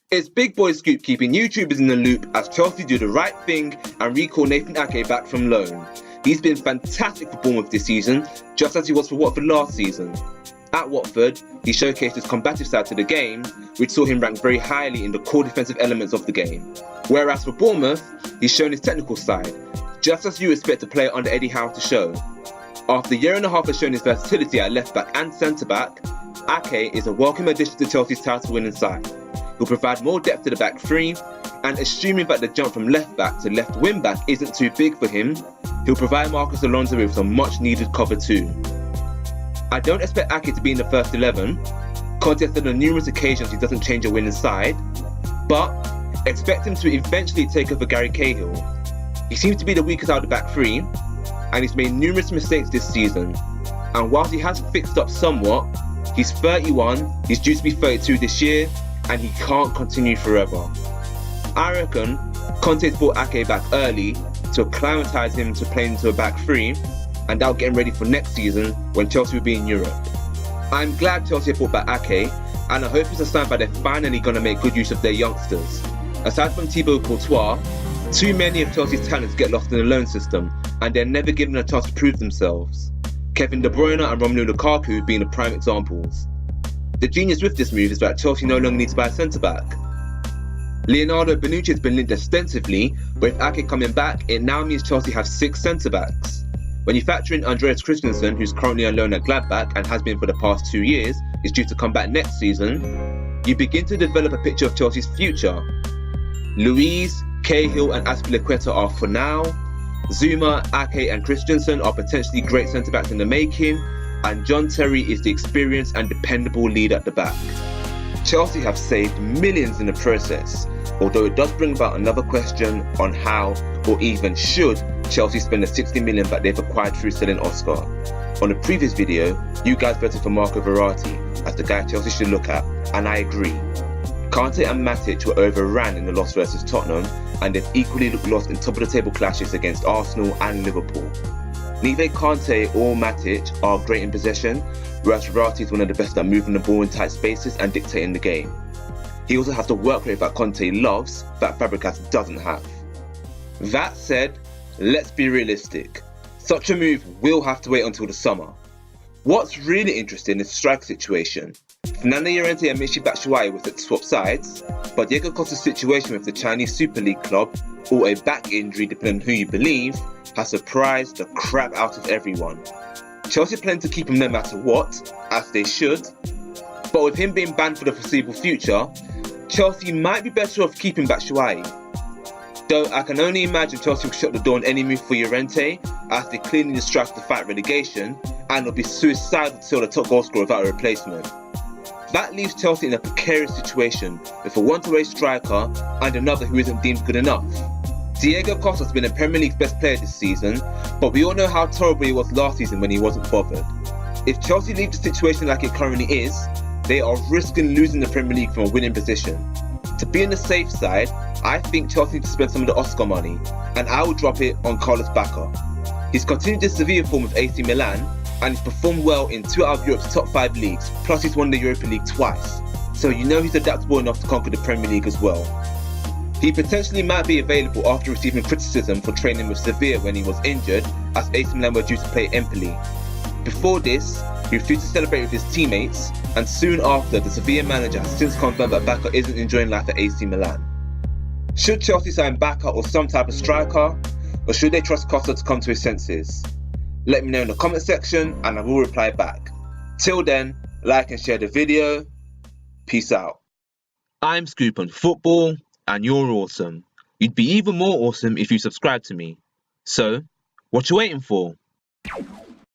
It's Big Boy Scoop keeping YouTubers in the loop as Chelsea do the right thing and recall Nathan Ake back from loan. He's been fantastic for Bournemouth this season, just as he was for Watford last season. At Watford, he showcased his combative side to the game, which saw him ranked very highly in the core defensive elements of the game. Whereas for Bournemouth, he's shown his technical side, just as you expect a player under Eddie Howe to show. After a year and a half of showing his versatility at left-back and centre-back, Ake is a welcome addition to Chelsea's title-winning side. He'll provide more depth to the back three, and assuming that the jump from left-back to left wing-back isn't too big for him, he'll provide Marcus Alonso with some much-needed cover too. I don't expect Ake to be in the first 11. Conte has said on numerous occasions he doesn't change a winning side, but expect him to eventually take over Gary Cahill. He seems to be the weakest out of the back three, and he's made numerous mistakes this season. And whilst he has fixed up somewhat, he's 31, he's due to be 32 this year, and he can't continue forever. I reckon Conte's brought Ake back early to acclimatise him to playing into a back three, and that'll get him ready for next season when Chelsea will be in Europe. I'm glad Chelsea have brought back Ake, and I hope it's a sign that they're finally going to make good use of their youngsters. Aside from Thibaut Courtois, too many of Chelsea's talents get lost in the loan system, and they're never given a chance to prove themselves. Kevin De Bruyne and Romelu Lukaku being the prime examples. The genius with this move is that Chelsea no longer needs to buy a centre-back. Leonardo Bonucci has been linked extensively, but with Ake coming back, it now means Chelsea have 6 centre-backs. When you factor in Andreas Christensen, who's currently on loan at Gladbach and has been for the past 2 years, is due to come back next season, you begin to develop a picture of Chelsea's future. Luiz, Cahill and Azpilicueta are for now. Zuma, Ake and Christensen are potentially great centre-backs in the making, and John Terry is the experienced and dependable lead at the back. Chelsea have saved millions in the process, although it does bring about another question on how, or even should, Chelsea spend the 60 million that they've acquired through selling Oscar. On the previous video, you guys voted for Marco Verratti as the guy Chelsea should look at, and I agree. Kante and Matic were overran in the loss versus Tottenham, and they've equally looked lost in top-of-the-table clashes against Arsenal and Liverpool. Neither Kante or Matic are great in possession, whereas Verratti is one of the best at moving the ball in tight spaces and dictating the game. He also has the work rate that Conte loves that Fabregas doesn't have. That said, let's be realistic. Such a move will have to wait until the summer. What's really interesting is the striker situation. Fernando Llorente and Michy Batshuayi were set to swap sides, but Diego Costa's situation with the Chinese Super League club, or a back injury depending on who you believe, has surprised the crap out of everyone. Chelsea plan to keep him no matter what, as they should, but with him being banned for the foreseeable future, Chelsea might be better off keeping Batshuayi. Though I can only imagine Chelsea will shut the door on any move for Llorente, as they clearly need strikers to fight relegation, and will be suicidal to sell the top goal scorer without a replacement. That leaves Chelsea in a precarious situation with a one-to-way striker and another who isn't deemed good enough. Diego Costa has been the Premier League's best player this season, but we all know how terrible he was last season when he wasn't bothered. If Chelsea leave the situation like it currently is, they are risking losing the Premier League from a winning position. To be on the safe side, I think Chelsea need to spend some of the Oscar money, and I will drop it on Carlos Bacca. He's continued his severe form with AC Milan, and he's performed well in 2 out of Europe's top 5 leagues, plus he's won the Europa League twice, so you know he's adaptable enough to conquer the Premier League as well. He potentially might be available after receiving criticism for training with Sevilla when he was injured, as AC Milan were due to play Empoli. Before this, he refused to celebrate with his teammates, and soon after, the Sevilla manager has since confirmed that Bacca isn't enjoying life at AC Milan. Should Chelsea sign Bacca or some type of striker, or should they trust Costa to come to his senses? Let me know in the comment section and I will reply back. Till then, like and share the video. Peace out. I'm Scoop on Football, and you're awesome. You'd be even more awesome if you subscribe to me. So, what you waiting for?